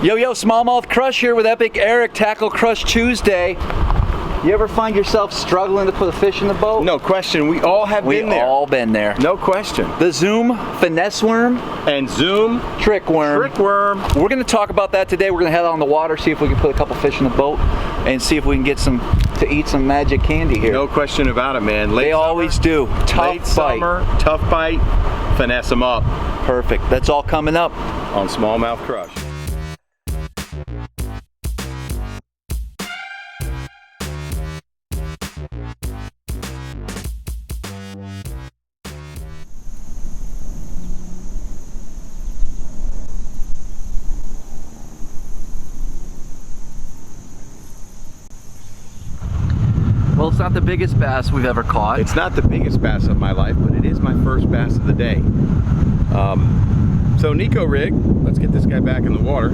Yo, Smallmouth Crush here with Epic Eric, Tackle Crush Tuesday. You ever find yourself struggling to put a fish in the boat? No question. We all have been there. We've all been there. No question. The Zoom Finesse worm and Zoom trick worm. We're going to talk about that today. We're going to head out on the water, see if we can put a couple fish in the boat, and see if we can get to eat some magic candy here. No question about it, man. They always do. Late summer, tough bite, finesse them up. Perfect. That's all coming up on Smallmouth Crush. Well, it's not the biggest bass we've ever caught. It's not the biggest bass of my life, but it is my first bass of the day. So Neko rig, let's get this guy back in the water.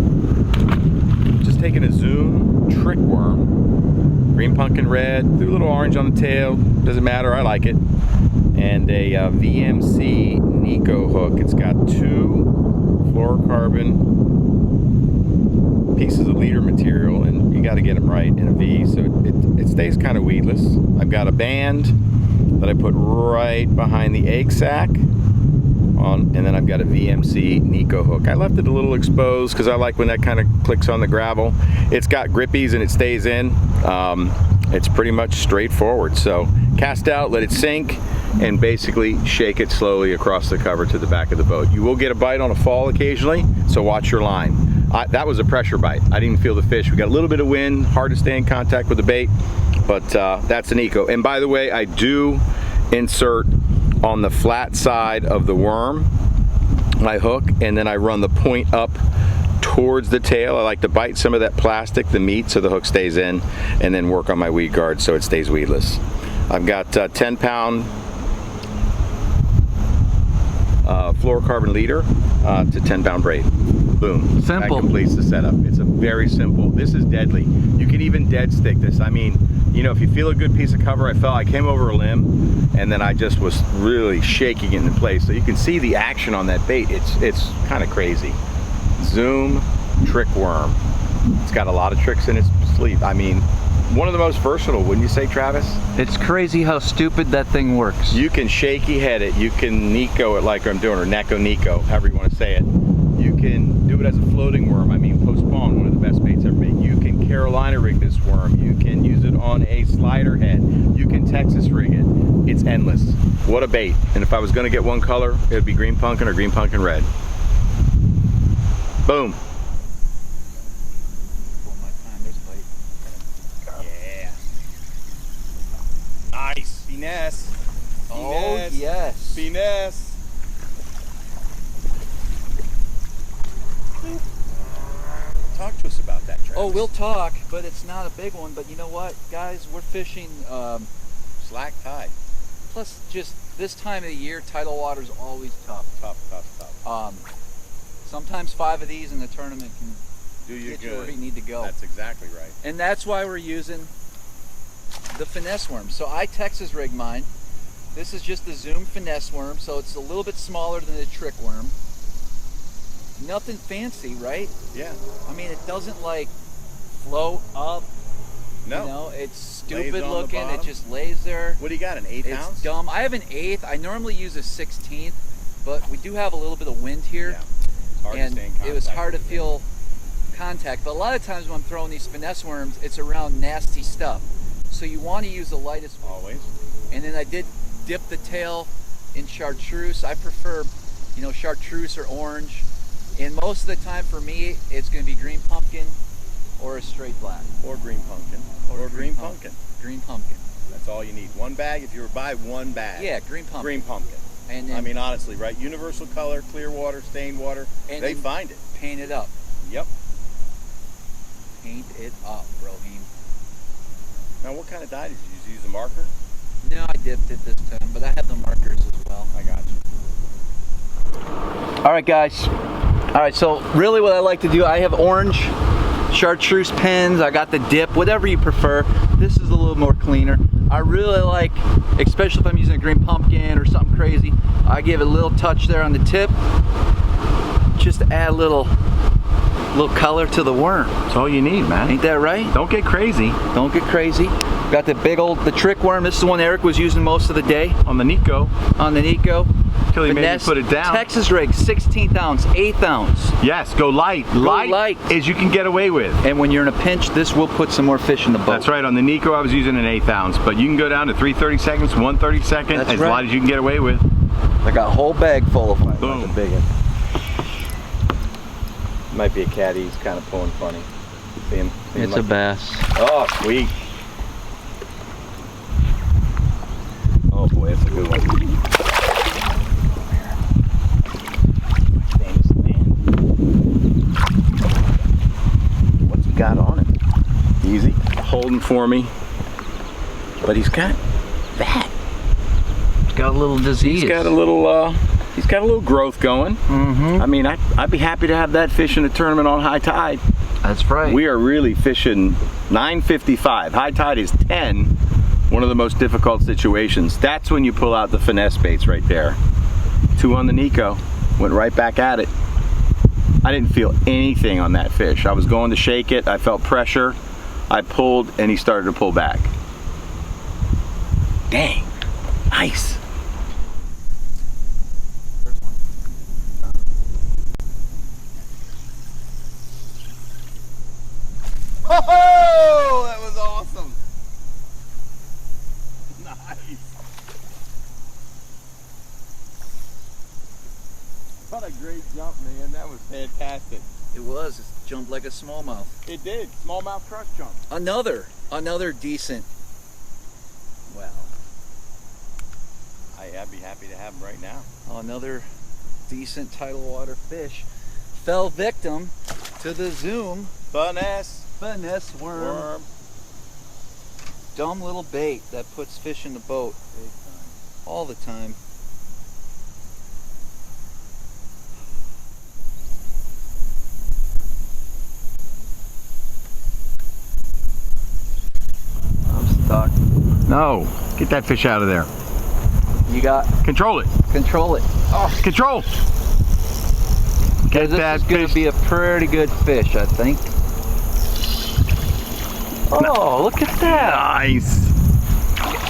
Just taking a Zoom trick worm, green pumpkin red, threw a little orange on the tail, doesn't matter, I like it. And a VMC Neko hook. It's got two fluorocarbon pieces of leader material, and you got to get them right in a V, so it stays kind of weedless. I've got a band that I put right behind the egg sac on, and then I've got a VMC Neko hook. I left it a little exposed because I like when that kind of clicks on the gravel. It's got grippies and it stays in. It's pretty much straightforward. So cast out, let it sink, and basically shake it slowly across the cover to the back of the boat. You will get a bite on a fall occasionally, so watch your line. That was a pressure bite. I didn't even feel the fish. We got a little bit of wind, hard to stay in contact with the bait, but that's an Neko. And by the way, I do insert on the flat side of the worm my hook, and then I run the point up towards the tail. I like to bite some of that plastic, the meat, so the hook stays in, and then work on my weed guard so it stays weedless. I've got 10-pound fluorocarbon leader to 10-pound braid. Boom. Simple. That completes the setup. It's a very simple. This is deadly. You can even dead stick this. I mean, you know, if you feel a good piece of cover, I came over a limb, and then I just was really shaking it in place. So you can see the action on that bait. It's kind of crazy. Zoom trick worm. It's got a lot of tricks in its sleeve. I mean, one of the most versatile, wouldn't you say, Travis? It's crazy how stupid that thing works. You can shaky head it, you can Neko it like I'm doing, or Neko, however you want to say it. You can do it as a floating worm. I mean, postpone, one of the best baits ever made. You can Carolina rig this worm. You can use it on a slider head. You can Texas rig it. It's endless. What a bait. And if I was going to get one color, it would be green pumpkin or green pumpkin red. Boom. Yeah. Nice. Finesse. Oh, yes. Finesse. Talk to us about that, Travis. Oh, we'll talk, but it's not a big one. But you know what, guys? We're fishing slack tide. Plus, just this time of the year, tidal water's always tough. Tough. Sometimes 5 of these in the tournament can do you get good. you where you need to go. That's exactly right. And that's why we're using the finesse worm. So I Texas rig mine. This is just the Zoom finesse worm, so it's a little bit smaller than the trick worm. Nothing fancy, right? Yeah. I mean, it doesn't like float up. No. You know, it's stupid looking. It bottom. Just lays there. What do you got, an 1/8 ounce? It's dumb. I have an 1/8. I normally use a 16th, but we do have a little bit of wind here. Yeah. It's hard and to stay in contact it was hard to with feel contact. But a lot of times when I'm throwing these finesse worms, it's around nasty stuff. So you want to use the lightest. Always. And then I did dip the tail in chartreuse. I prefer, you know, chartreuse or orange. And most of the time for me, it's going to be green pumpkin or a straight black. Or green pumpkin. Or green pumpkin. Green pumpkin. That's all you need. One bag, if you were to buy one bag. Yeah, green pumpkin. Green pumpkin. And then, I mean, honestly, right? Universal color, clear water, stained water. And they then find it. Paint it up. Yep. Paint it up, Brohim. Now, what kind of dye did you use? Use a marker? No, I dipped it this time, but I have the markers as well. I got you. All right, guys. All right, so really what I like to do, I have orange chartreuse pens, I got the dip, whatever you prefer. This is a little more cleaner. I really like, especially if I'm using a green pumpkin or something crazy, I give it a little touch there on the tip, just to add a little little color to the worm. That's all you need, man. Ain't that right? Don't get crazy. Don't get crazy. Got the big old, the trick worm. This is the one Eric was using most of the day. On the Neko. On the Neko. Till he made me put it down. Texas rig, 16th ounce, 8th ounce. Yes, go light. Light as you can get away with. And when you're in a pinch, this will put some more fish in the boat. That's right. On the Neko, I was using an 1/8 ounce, but you can go down to 3/32, 1/32, That's as right. light as you can get away with. I got a whole bag full of them. Boom. Like a big one. Might be a caddy. He's kind of pulling funny. See him? It's a bass. Oh, sweet. Oh boy, that's a good one. What's he got on it? Easy. Holding for me. But he's got that. It's got a little disease. He's got a little growth going. Mm-hmm. I mean, I'd be happy to have that fish in a tournament on high tide. That's right. We are really fishing 9:55. High tide is 10. One of the most difficult situations. That's when you pull out the finesse baits right there. 2 on the Neko. Went right back at it. I didn't feel anything on that fish. I was going to shake it. I felt pressure. I pulled and he started to pull back. Dang. Nice. Oh, that was awesome. Nice. What a great jump, man. That was fantastic. It was. It jumped like a smallmouth. It did. Smallmouth crush jump. Another decent. Wow. I'd be happy to have him right now. Another decent tidal water fish. Fell victim to the Zoom finesse worm. Dumb little bait that puts fish in the boat all the time. I'm stuck. No, get that fish out of there. You got Control it. control it. Oh, control. Get This that is going fish. to be a pretty good fish, I think. Oh, look at that. Nice.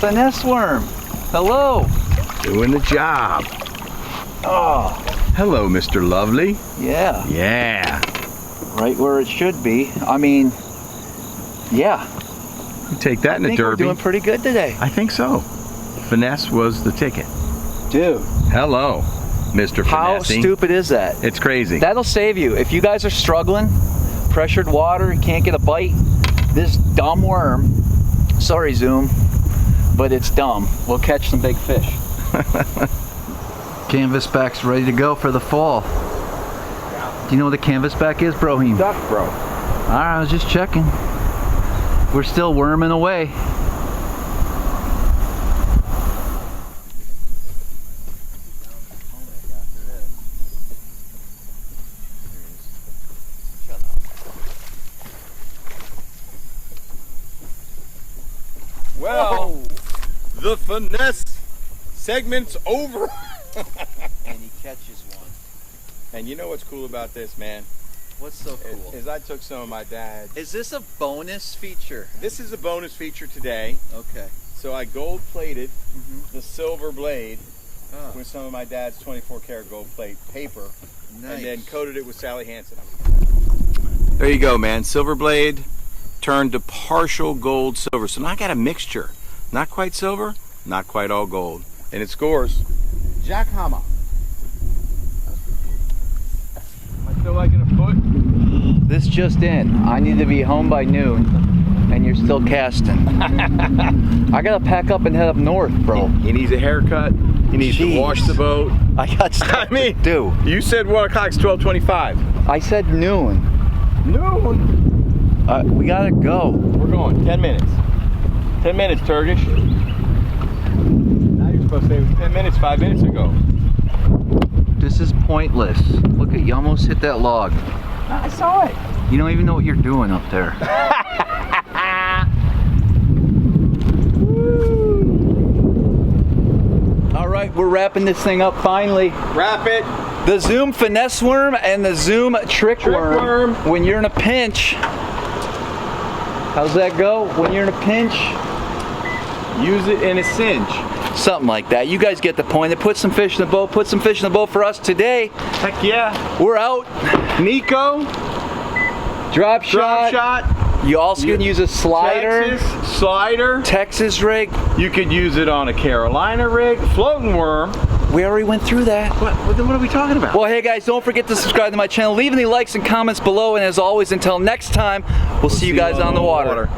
Finesse worm. Hello. Doing the job. Oh, Hello, Mr. Lovely. yeah. Yeah. Right where it should be. I mean, yeah. You take that in I a think we're derby. doing pretty good today. I think so. Finesse was the ticket. Dude, Hello, Mr. how Finesse. stupid is that? It's crazy. That'll save you. If you guys are struggling, pressured water, you can't get a bite, this dumb worm, sorry Zoom, but it's dumb. We'll catch some big fish. Canvasback's ready to go for the fall. Do you know what a canvasback is, Brohim? Duck, bro. Alright, I was just checking. We're still worming away. Well, the finesse segment's over. And he catches one. And you know what's cool about this, man? What's so cool? Is I took some of my dad's. Is this a bonus feature? This is a bonus feature today. Okay. So I gold plated Mm-hmm. the silver blade Oh, with some of my dad's 24 karat gold plate paper, nice. and then coated it with Sally Hansen. There you go, man. Silver blade turned to partial gold silver. So now I got a mixture. Not quite silver, not quite all gold. And it scores. Jack Hammer. Am I still liking a foot? This just in. I need to be home by noon, and you're still casting. I gotta pack up and head up north, bro. He needs a haircut. He needs Jeez. to wash the boat. I got stuff I mean, to do. You said 1 o'clock, it's 12:25. I said noon. Noon. We gotta go. We're going 10 minutes. 10 minutes, Turkish. Now you're supposed to say it was 10 minutes 5 minutes ago. This is pointless. Look at you, almost hit that log. I saw it. You don't even know what you're doing up there. All right, we're wrapping this thing up finally. Wrap it. The Zoom Finesse Worm and the Zoom Trick Worm. When you're in a pinch, how's that go? When you're in a pinch, use it in a cinch. something like that. You guys get the point. It puts some fish in the boat. Put some fish in the boat for us today. Heck yeah. We're out. Neko. Drop shot. You also can use a slider. Texas slider. Texas rig. You could use it on a Carolina rig. Floating worm. We already went through that. What are we talking about? Well, hey guys, don't forget to subscribe to my channel. Leave any likes and comments below. And as always, until next time, we'll see you guys on the water.